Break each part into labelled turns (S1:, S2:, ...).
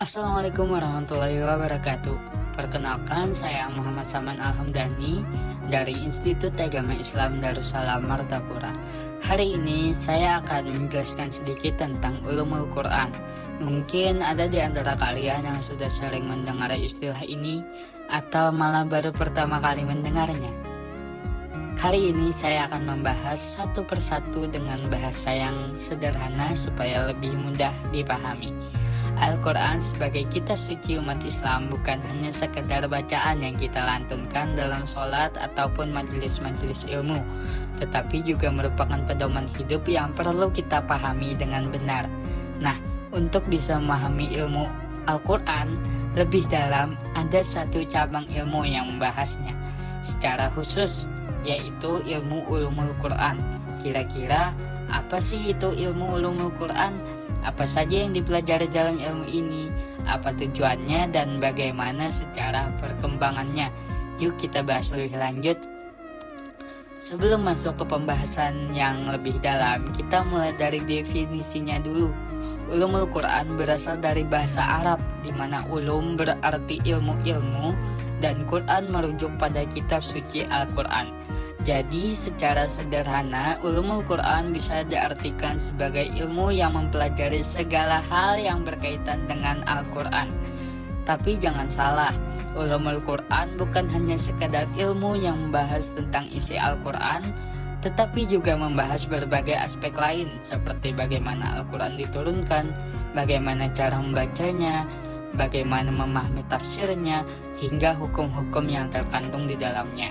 S1: Assalamualaikum warahmatullahi wabarakatuh. Perkenalkan, saya Muhammad Saman Alhamdani dari Institut Agama Islam Darussalam Martapura. Hari ini saya akan menjelaskan sedikit tentang ulumul Quran. Mungkin ada di antara kalian yang sudah sering mendengar istilah ini atau malah baru pertama kali mendengarnya. Kali ini saya akan membahas satu persatu dengan bahasa yang sederhana supaya lebih mudah dipahami. Al-Quran sebagai kitab suci umat Islam bukan hanya sekedar bacaan yang kita lantunkan dalam sholat ataupun majelis-majelis ilmu, tetapi juga merupakan pedoman hidup yang perlu kita pahami dengan benar. Nah, untuk bisa memahami ilmu Al-Quran lebih dalam, ada satu cabang ilmu yang membahasnya secara khusus, yaitu ilmu ulumul Quran. Kira-kira apa sih itu ilmu ulumul Quran? Apa saja yang dipelajari dalam ilmu ini? Apa tujuannya dan bagaimana secara perkembangannya? Yuk kita bahas lebih lanjut. Sebelum masuk ke pembahasan yang lebih dalam, kita mulai dari definisinya dulu. Ulumul Quran berasal dari bahasa Arab, di mana ulum berarti ilmu-ilmu dan Quran merujuk pada kitab suci Al-Quran. Jadi secara sederhana, ulumul Quran bisa diartikan sebagai ilmu yang mempelajari segala hal yang berkaitan dengan Al-Quran. Tapi jangan salah, ulumul Quran bukan hanya sekadar ilmu yang membahas tentang isi Al-Quran, tetapi juga membahas berbagai aspek lain seperti bagaimana Al-Quran diturunkan, bagaimana cara membacanya, bagaimana memahami tafsirnya, hingga hukum-hukum yang terkandung di dalamnya.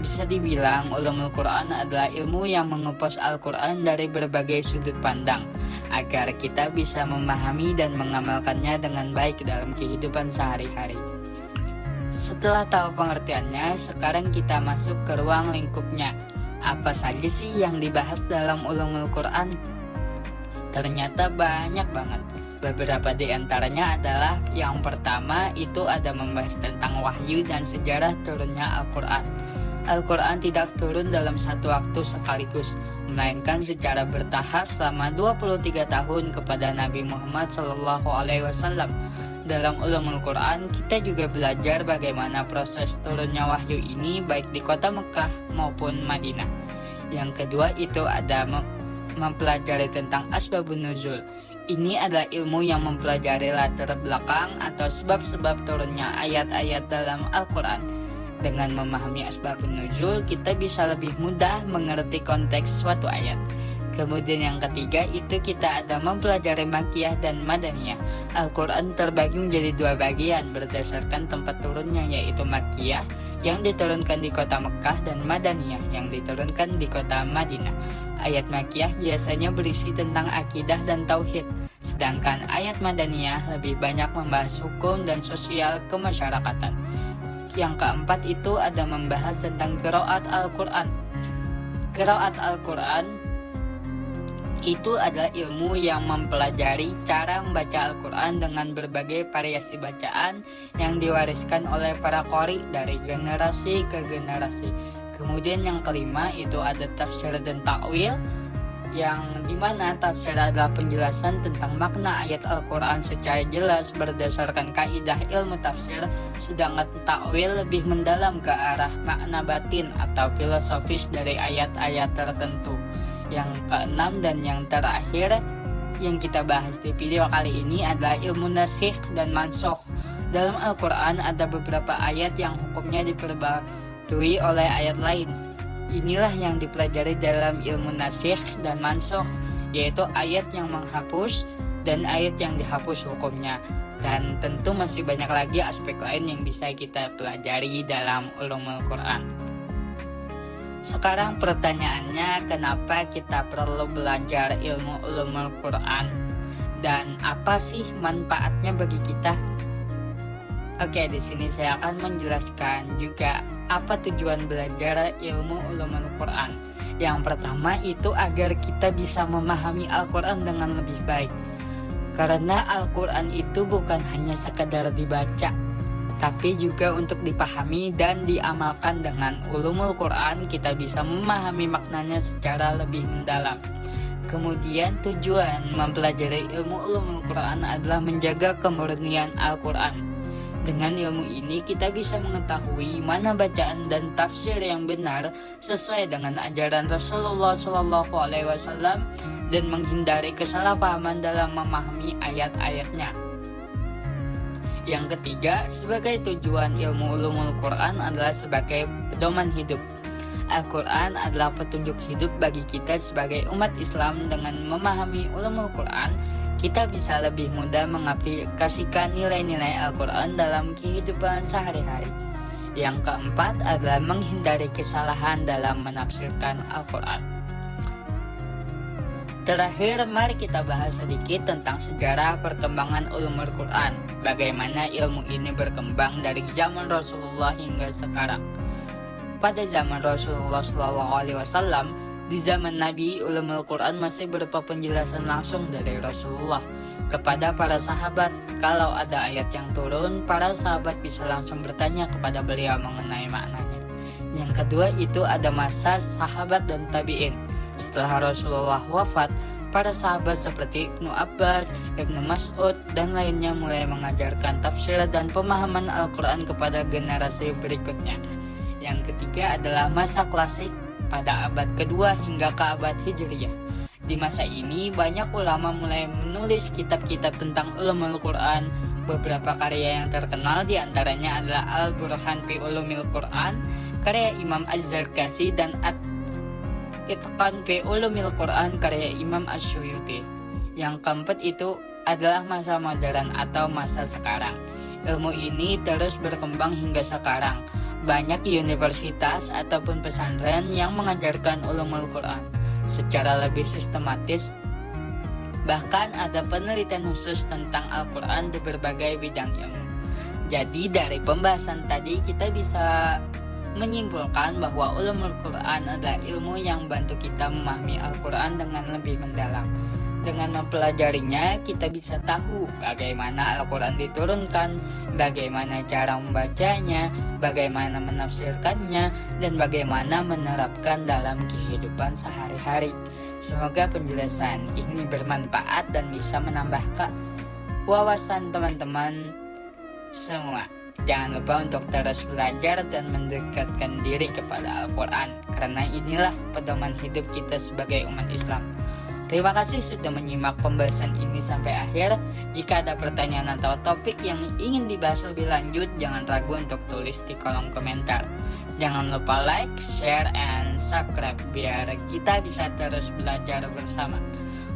S1: Bisa dibilang ulumul Quran adalah ilmu yang mengupas Al-Quran dari berbagai sudut pandang agar kita bisa memahami dan mengamalkannya dengan baik dalam kehidupan sehari-hari. Setelah tahu pengertiannya, sekarang kita masuk ke ruang lingkupnya. Apa saja sih yang dibahas dalam ulumul Quran? Ternyata banyak banget. Beberapa di antaranya adalah yang pertama itu ada membahas tentang wahyu dan sejarah turunnya Al-Quran. Al-Quran tidak turun dalam satu waktu sekaligus, melainkan secara bertahap selama 23 tahun kepada Nabi Muhammad SAW. Dalam ulumul Quran, kita juga belajar bagaimana proses turunnya wahyu ini baik di kota Mekah maupun Madinah. Yang kedua itu ada mempelajari tentang asbabun nuzul. Ini adalah ilmu yang mempelajari latar belakang atau sebab-sebab turunnya ayat-ayat dalam Al-Quran. Dengan memahami asbabun nuzul, kita bisa lebih mudah mengerti konteks suatu ayat. Kemudian yang ketiga itu kita ada mempelajari Makkiyah dan Madaniyah. Al-Quran terbagi menjadi dua bagian berdasarkan tempat turunnya, yaitu Makkiyah yang diturunkan di kota Mekah dan Madaniyah yang diturunkan di kota Madinah. Ayat Makkiyah biasanya berisi tentang akidah dan tauhid, sedangkan ayat Madaniyah lebih banyak membahas hukum dan sosial kemasyarakatan. Yang keempat itu ada membahas tentang qiraat Al-Quran. Qiraat Al-Quran itu adalah ilmu yang mempelajari cara membaca Al-Quran dengan berbagai variasi bacaan yang diwariskan oleh para qori dari generasi ke generasi. Kemudian yang kelima itu ada tafsir dan ta'wil, yang dimana tafsir adalah penjelasan tentang makna ayat Al-Quran secara jelas berdasarkan kaidah ilmu tafsir, sedangkan ta'wil lebih mendalam ke arah makna batin atau filosofis dari ayat-ayat tertentu. Yang keenam dan yang terakhir yang kita bahas di video kali ini adalah ilmu nasikh dan mansukh. Dalam Al-Quran ada beberapa ayat yang hukumnya diperbarui oleh ayat lain. Inilah yang dipelajari dalam ilmu nasikh dan mansukh, yaitu ayat yang menghapus dan ayat yang dihapus hukumnya. Dan tentu masih banyak lagi aspek lain yang bisa kita pelajari dalam ulumul Quran. Sekarang pertanyaannya, kenapa kita perlu belajar ilmu ulumul Quran? Dan apa sih manfaatnya bagi kita? Oke, di sini saya akan menjelaskan juga apa tujuan belajar ilmu ulumul Quran. Yang pertama itu agar kita bisa memahami Al-Quran dengan lebih baik. Karena Al-Quran itu bukan hanya sekadar dibaca, tapi juga untuk dipahami dan diamalkan. Dengan ulumul Quran kita bisa memahami maknanya secara lebih mendalam. Kemudian tujuan mempelajari ilmu ulumul Quran adalah menjaga kemurnian Al-Quran. Dengan ilmu ini kita bisa mengetahui mana bacaan dan tafsir yang benar sesuai dengan ajaran Rasulullah SAW dan menghindari kesalahpahaman dalam memahami ayat-ayatnya. Yang ketiga, sebagai tujuan ilmu ulumul Quran adalah sebagai pedoman hidup. Al-Quran adalah petunjuk hidup bagi kita sebagai umat Islam. Dengan memahami ulumul Quran, kita bisa lebih mudah mengaplikasikan nilai-nilai Al-Quran dalam kehidupan sehari-hari. Yang keempat adalah menghindari kesalahan dalam menafsirkan Al-Quran. Terakhir, mari kita bahas sedikit tentang sejarah perkembangan ulumul Quran. Bagaimana ilmu ini berkembang dari zaman Rasulullah hingga sekarang. Pada zaman Rasulullah SAW, di zaman Nabi, ulumul Quran masih berupa penjelasan langsung dari Rasulullah kepada para sahabat. Kalau ada ayat yang turun, para sahabat bisa langsung bertanya kepada beliau mengenai maknanya. Yang kedua itu ada masa sahabat dan tabi'in. Setelah Rasulullah wafat, para sahabat seperti Ibnu Abbas, Ibnu Mas'ud, dan lainnya mulai mengajarkan tafsir dan pemahaman Al-Quran kepada generasi berikutnya. Yang ketiga adalah masa klasik pada abad kedua hingga ke abad Hijriyah. Di masa ini banyak ulama mulai menulis kitab-kitab tentang ulumul Quran. Beberapa karya yang terkenal diantaranya adalah Al-Burhan fi Ulumil Quran, karya Imam Az-Zarkashi, dan At-Itqan fi Ulumil Quran, karya Imam Asy-Syuyuti. Yang keempat itu adalah masa modern atau masa sekarang. Ilmu ini terus berkembang hingga sekarang. Banyak universitas ataupun pesantren yang mengajarkan ulumul Quran secara lebih sistematis. Bahkan ada penelitian khusus tentang Al-Quran di berbagai bidang ilmu. Jadi dari pembahasan tadi kita bisa menyimpulkan bahwa ulumul Quran adalah ilmu yang membantu kita memahami Al-Quran dengan lebih mendalam. Dengan mempelajarinya, kita bisa tahu bagaimana Al-Quran diturunkan, bagaimana cara membacanya, bagaimana menafsirkannya, dan bagaimana menerapkan dalam kehidupan sehari-hari. Semoga penjelasan ini bermanfaat dan bisa menambah wawasan teman-teman semua. Jangan lupa untuk terus belajar dan mendekatkan diri kepada Al-Quran, karena inilah pedoman hidup kita sebagai umat Islam. Terima kasih sudah menyimak pembahasan ini sampai akhir. Jika ada pertanyaan atau topik yang ingin dibahas lebih lanjut, jangan ragu untuk tulis di kolom komentar. Jangan lupa like, share, and subscribe biar kita bisa terus belajar bersama.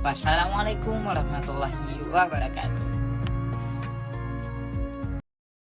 S1: Wassalamualaikum warahmatullahi wabarakatuh.